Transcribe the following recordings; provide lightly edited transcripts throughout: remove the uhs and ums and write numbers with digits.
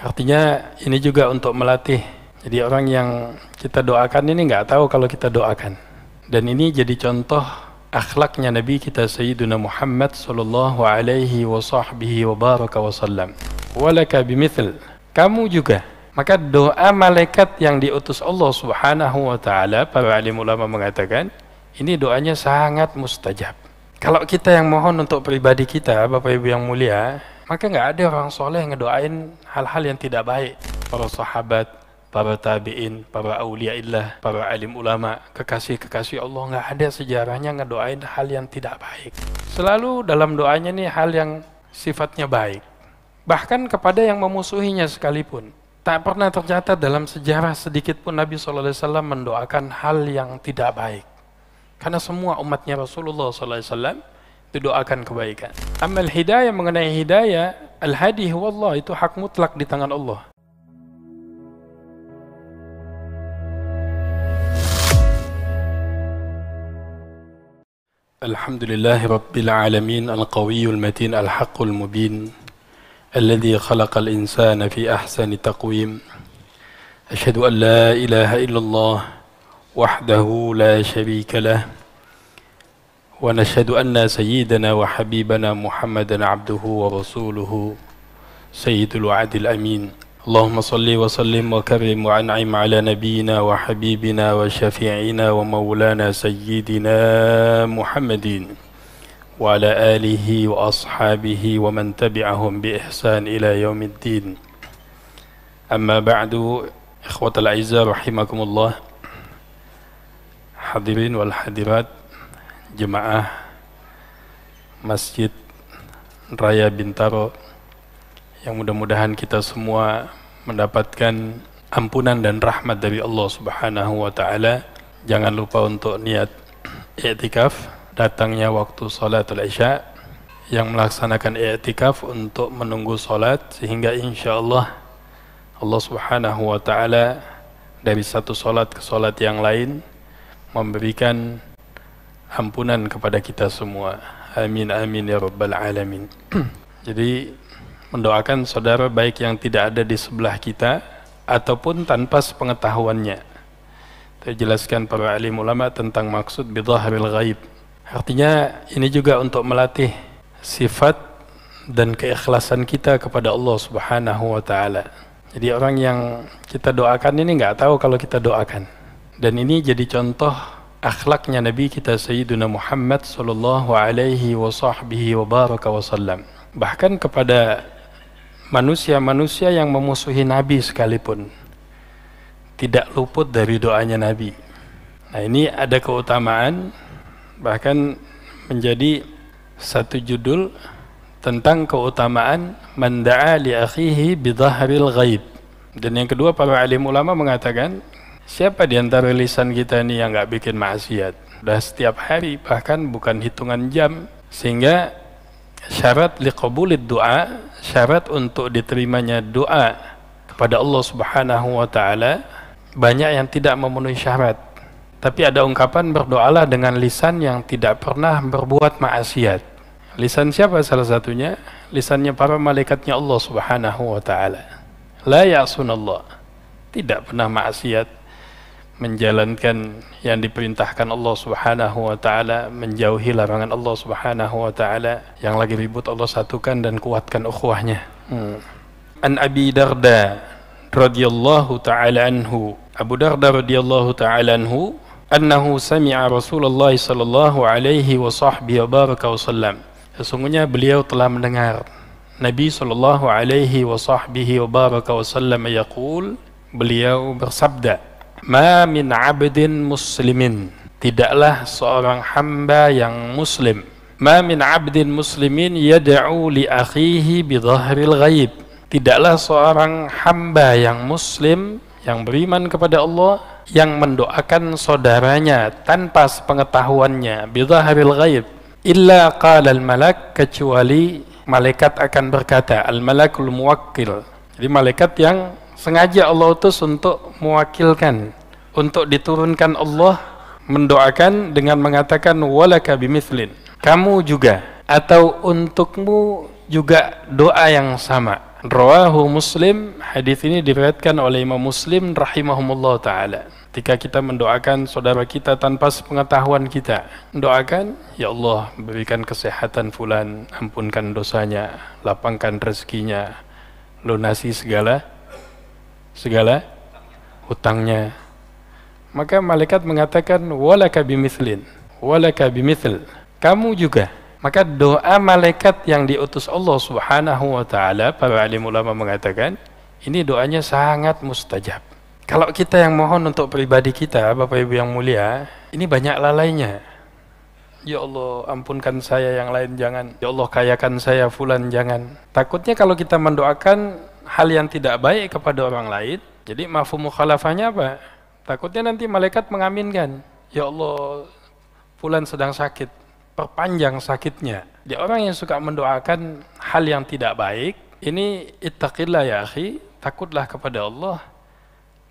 Artinya ini juga untuk melatih. Jadi orang yang kita doakan ini nggak tahu kalau kita doakan. Dan ini jadi contoh akhlaknya Nabi kita Sayyiduna Muhammad sallallahu alaihi wasallam. Walaka bimithl. Kamu juga. Maka doa malaikat yang diutus Allah Subhanahu wa taala, para alim ulama mengatakan, ini doanya sangat mustajab. Kalau kita yang mohon untuk pribadi kita, Bapak Ibu yang mulia, maka nggak ada orang soleh yang ngedoain hal-hal yang tidak baik. Para sahabat, para tabi'in, para auliaillah, para alim ulama, kekasih-kekasih Allah, nggak ada sejarahnya ngedoain hal yang tidak baik. Selalu dalam doanya nih hal yang sifatnya baik. Bahkan kepada yang memusuhinya sekalipun. Tak pernah tercatat dalam sejarah sedikit pun Nabi SAW mendoakan hal yang tidak baik. Karena semua umatnya Rasulullah SAW itu doakan kebaikan. Amal hidayah, mengenai hidayah, al-hadi huwallah, itu hak mutlak di tangan Allah. Alhamdulillahi Rabbil Alamin, al-qawiyul matin, al-haqqul mubin, الذي خلق الإنسان في أحسن تقويم. أشهد أن لا إله إلا الله وحده لا شريك له، ونشهد أن سيدنا وحبيبنا محمدا عبده ورسوله سيد الوعد الأمين. اللهم صل وسلم وكرم وأنعم على نبينا وحبيبنا وشفيعنا ومولانا سيدنا محمد وعلى آله وأصحابه ومن تبعهم بإحسان إلى يوم الدين. أما بعد، إخوة الأعزاء رحمكم الله، hadirin wal hadirat, jemaah Masjid Raya Bintaro, yang mudah-mudahan kita semua mendapatkan ampunan dan rahmat dari Allah Subhanahu wa taala. Jangan lupa untuk niat i'tikaf, datangnya waktu salatul isya, yang melaksanakan i'tikaf untuk menunggu salat, sehingga insyaallah Allah Subhanahu wa taala dari satu salat ke salat yang lain memberikan ampunan kepada kita semua. Amin amin ya rabbal alamin. Jadi mendoakan saudara baik yang tidak ada di sebelah kita ataupun tanpa sepengetahuannya. Terjelaskan para alim ulama tentang maksud bidhahril ghaib. Artinya ini juga untuk melatih sifat dan keikhlasan kita kepada Allah Subhanahu wa taala. Jadi orang yang kita doakan ini nggak tahu kalau kita doakan. Dan ini jadi contoh akhlaknya Nabi kita Sayyiduna Muhammad sallallahu alaihi wasallam. Bahkan kepada manusia-manusia yang memusuhi Nabi sekalipun tidak luput dari doanya Nabi. Nah, ini ada keutamaan, bahkan menjadi satu judul tentang keutamaan man da'a li akhihi bidhahril ghaib. Dan yang kedua, para alim ulama mengatakan, siapa di antara lisan kita ini yang enggak bikin maksiat? Sudah setiap hari, bahkan bukan hitungan jam, sehingga syarat liqabulid doa, syarat untuk diterimanya doa kepada Allah Subhanahu wa taala, banyak yang tidak memenuhi syarat. Tapi ada ungkapan, berdoalah dengan lisan yang tidak pernah berbuat maksiat. Lisan siapa salah satunya? Lisannya para malaikatnya Allah Subhanahu wa taala. La ya'sunallah, tidak pernah maksiat, menjalankan yang diperintahkan Allah Subhanahu wa taala, menjauhi larangan Allah Subhanahu wa taala. Yang lagi ribut Allah satukan dan kuatkan ukhuwahnya. An Abi Darda radhiyallahu taala anhu, Abu Darda radhiyallahu taala anhu, annahu sami'a Rasulullah sallallahu alaihi wasallam. Sesungguhnya beliau telah mendengar Nabi sallallahu alaihi wasallam yaqul, beliau bersabda, ma min 'abdin muslimin, tidaklah seorang hamba yang muslim, ma min 'abdin muslimin yad'u li akhihi bidhahril ghaib, tidaklah seorang hamba yang muslim yang beriman kepada Allah yang mendoakan saudaranya tanpa sepengetahuannya bidhahril ghaib, illa qala al malak, kecuali malaikat akan berkata, al malakul muwakkil, jadi malaikat yang sengaja Allah utus untuk mewakilkan, untuk diturunkan Allah, mendoakan dengan mengatakan walaka bimithlin, kamu juga atau untukmu juga doa yang sama. Rawahu Muslim, hadis ini diriwayatkan oleh Imam Muslim rahimahumullah taala. Ketika kita mendoakan saudara kita tanpa sepengetahuan kita, doakan, ya Allah berikan kesehatan fulan, ampunkan dosanya, lapangkan rezekinya, lunasi segala hutangnya. Maka malaikat mengatakan walaka bimithlin, walaka bimithl, kamu juga. Maka doa malaikat yang diutus Allah Subhanahu wa taala, para alim ulama mengatakan, ini doanya sangat mustajab. Kalau kita yang mohon untuk pribadi kita, Bapak Ibu yang mulia, ini banyak lalainya. Ya Allah, ampunkan saya, yang lain jangan. Ya Allah, kayakan saya, fulan jangan. Takutnya kalau kita mendoakan hal yang tidak baik kepada orang lain, jadi mafhum mukhalafahnya apa? Takutnya nanti malaikat mengaminkan. Ya Allah, fulan sedang sakit, perpanjang sakitnya. Dia orang yang suka mendoakan hal yang tidak baik, ini ittaqillah ya akhi, takutlah kepada Allah.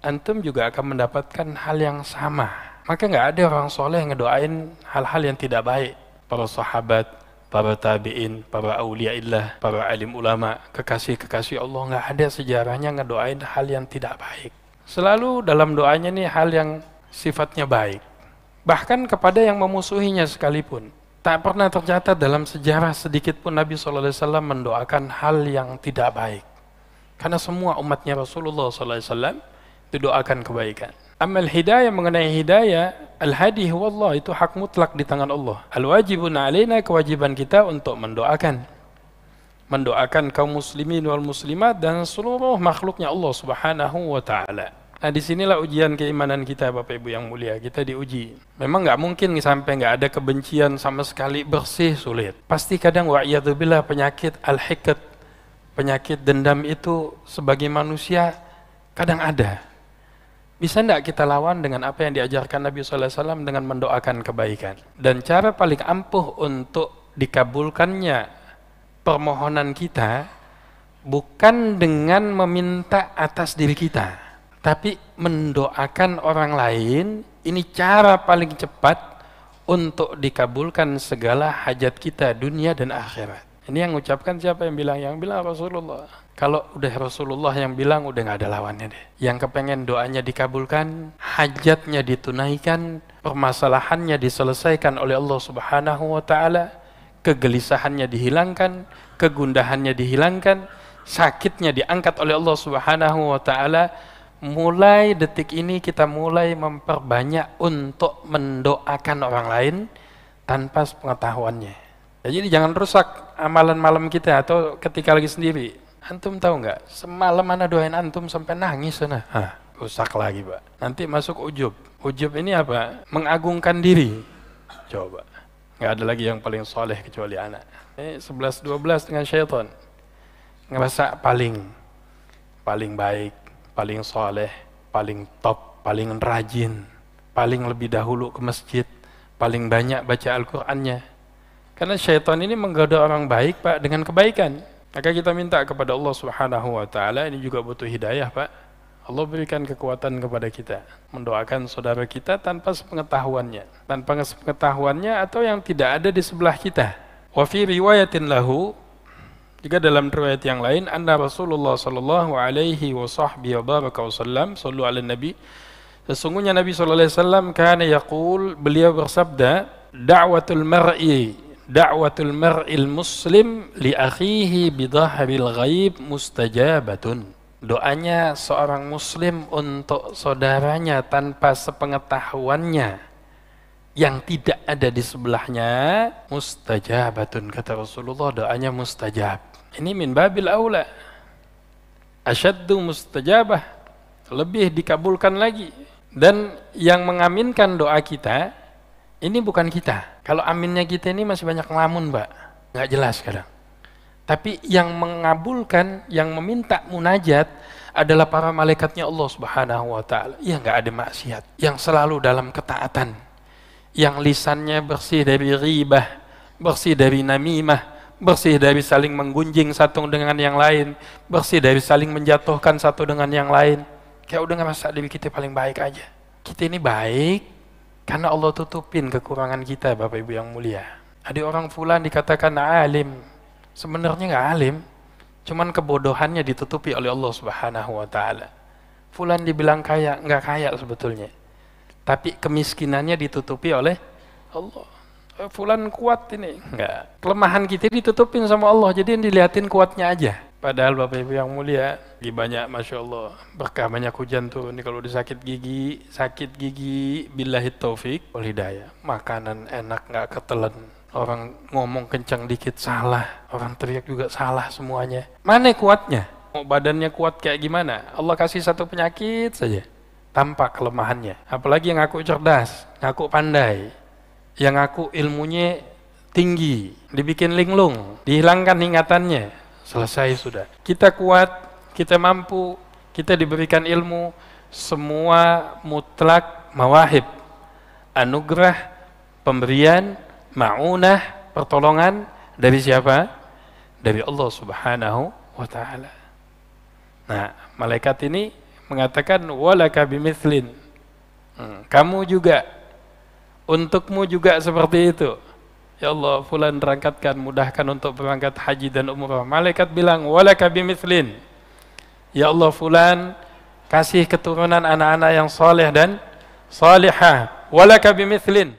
Antum juga akan mendapatkan hal yang sama. Maka nggak ada orang soleh yang ngedoain hal-hal yang tidak baik. Para sahabat, para tabi'in, para auliaillah, para alim ulama, kekasih-kekasih Allah, nggak ada sejarahnya ngedoain hal yang tidak baik. Selalu dalam doanya nih hal yang sifatnya baik. Bahkan kepada yang memusuhinya sekalipun. Tak pernah tercatat dalam sejarah sedikit pun Nabi SAW mendoakan hal yang tidak baik. Karena semua umatnya Rasulullah SAW doakan kebaikan. Amal hidayah, mengenai hidayah, al-hadi huwallah, itu hak mutlak di tangan Allah. Al-wajibun alaina, kewajiban kita untuk mendoakan kaum muslimin wal muslimat dan seluruh makhluknya Allah Subhanahu wa taala. Nah, disinilah ujian keimanan kita, Bapak Ibu yang mulia. Kita diuji. Memang nggak mungkin sampai nggak ada kebencian sama sekali, bersih, sulit. Pasti kadang wa'iyadzubillah penyakit al-hiqd, penyakit dendam itu sebagai manusia kadang ada. Bisa enggak kita lawan dengan apa yang diajarkan Nabi SAW dengan mendoakan kebaikan? Dan cara paling ampuh untuk dikabulkannya permohonan kita bukan dengan meminta atas diri kita, tapi mendoakan orang lain. Ini cara paling cepat untuk dikabulkan segala hajat kita dunia dan akhirat. Ini yang mengucapkan siapa yang bilang? Yang bilang Rasulullah. Kalau udah Rasulullah yang bilang, udah nggak ada lawannya deh. Yang kepengen doanya dikabulkan, hajatnya ditunaikan, permasalahannya diselesaikan oleh Allah Subhanahu wa taala, kegelisahannya dihilangkan, kegundahannya dihilangkan, sakitnya diangkat oleh Allah Subhanahu wa taala. Mulai detik ini kita mulai memperbanyak untuk mendoakan orang lain tanpa sepengetahuannya. Jadi jangan rusak amalan malam kita atau ketika lagi sendiri. Antum tahu nggak? Semalam mana doain antum sampai nangis sana. Rusak lagi, Pak. Nanti masuk ujub. Ujub ini apa? Mengagungkan diri. Coba. Nggak ada lagi yang paling soleh kecuali anak. 11-12 dengan syaitan. Ngerasa paling baik, paling soleh, paling top, paling rajin, paling lebih dahulu ke masjid, paling banyak baca Al-Qur'annya. Karena syaitan ini menggoda orang baik, Pak, dengan kebaikan. Maka kita minta kepada Allah Subhanahu wa taala, ini juga butuh hidayah, Pak. Allah berikan kekuatan kepada kita mendoakan saudara kita tanpa sepengetahuannya, atau yang tidak ada di sebelah kita. Wa fi riwayatin lahu, juga dalam riwayat yang lain, anna Rasulullah sallallahu alaihi wasallam sallu ala nabi, sesungguhnya Nabi sallallahu alaihi wasallam kana yaqul, beliau bersabda, da'watul mar'il muslim li akhihi bidhahril ghaib mustajabatun. Doanya seorang muslim untuk saudaranya tanpa sepengetahuannya yang tidak ada di sebelahnya mustajabatun, kata Rasulullah, doanya mustajab. Ini min babil aula, asyaddu mustajabah, lebih dikabulkan lagi. Dan yang mengaminkan doa kita ini bukan kita. Kalau aminnya kita ini masih banyak ngelamun, Mbak, nggak jelas kadang. Tapi yang mengabulkan, yang meminta munajat adalah para malaikatnya Allah Subhanahu wa taala. Yang nggak ada maksiat, yang selalu dalam ketaatan, yang lisannya bersih dari ghibah, bersih dari namimah, bersih dari saling menggunjing satu dengan yang lain, bersih dari saling menjatuhkan satu dengan yang lain. Kayak udah ngerasa diri kita paling baik aja. Kita ini baik karena Allah tutupin kekurangan kita, Bapak Ibu yang mulia. Ada orang fulan dikatakan alim, sebenarnya nggak alim, Cuman kebodohannya ditutupi oleh Allah Subhanahu wa taala. Fulan dibilang kaya, enggak kaya sebetulnya. Tapi kemiskinannya ditutupi oleh Allah. Fulan kuat ini, enggak. Kelemahan kita ditutupin sama Allah, jadi yang dilihatin kuatnya aja. Padahal Bapak Ibu yang mulia, lagi banyak Masya Allah, berkah banyak hujan tuh. Ini kalau sakit gigi, billahi taufik wal hidayah. Makanan enak nggak ketelan. Orang ngomong kencang dikit salah, orang teriak juga salah semuanya. Mana kuatnya? Mau badannya kuat kayak gimana? Allah kasih satu penyakit saja, tampak kelemahannya. Apalagi yang ngaku cerdas, ngaku pandai, yang ngaku ilmunya tinggi, dibikin linglung, dihilangkan ingatannya. Selesai sudah. Kita kuat, kita mampu, kita diberikan ilmu, semua mutlak mawahib, anugerah, pemberian, ma'unah, pertolongan dari siapa? Dari Allah Subhanahu wa ta'ala. Nah, malaikat ini mengatakan walaka bimithlin. Kamu juga, untukmu juga seperti itu. Ya Allah, fulan berangkatkan, mudahkan untuk berangkat haji dan umrah. Malaikat bilang, walaka bimithlin. Ya Allah, fulan kasih keturunan anak-anak yang saleh dan salihah. Walaka bimithlin.